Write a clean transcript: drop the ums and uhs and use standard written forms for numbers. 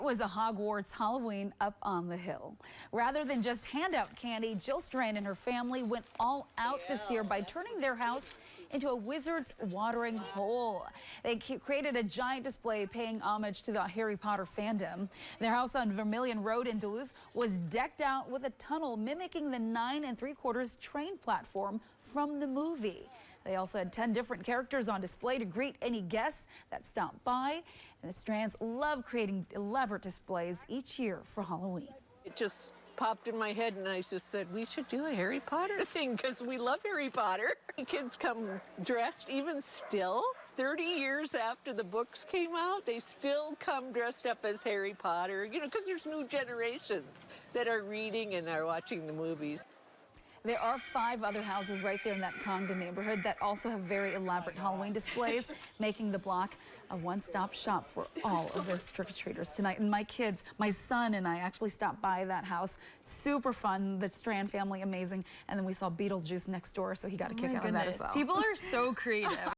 Was a Hogwarts Halloween up on the hill. Rather than just hand out candy, Jill Strand and her family went all out this year by turning their house into a wizard's watering hole. They created a giant display paying homage to the Harry Potter fandom. Their house on Vermilion Road in Duluth was decked out with a tunnel mimicking the 9 3/4 train platform from the movie. They also had 10 different characters on display to greet any guests that stopped by. And the Strands love creating elaborate displays each year for Halloween. It just popped in my head and I just said, we should do a Harry Potter thing because we love Harry Potter. Kids come dressed even still. 30 years after the books came out, they still come dressed up as Harry Potter, you know, because there's new generations that are reading and are watching the movies. There are 5 other houses right there in that Congdon neighborhood that also have very elaborate Halloween displays, making the block a one-stop shop for all of us trick-or-treaters tonight. And my kids, my son and I actually stopped by that house. Super fun. The Strand family, amazing. And then we saw Beetlejuice next door, so he got a kick out of that as well. People are so creative.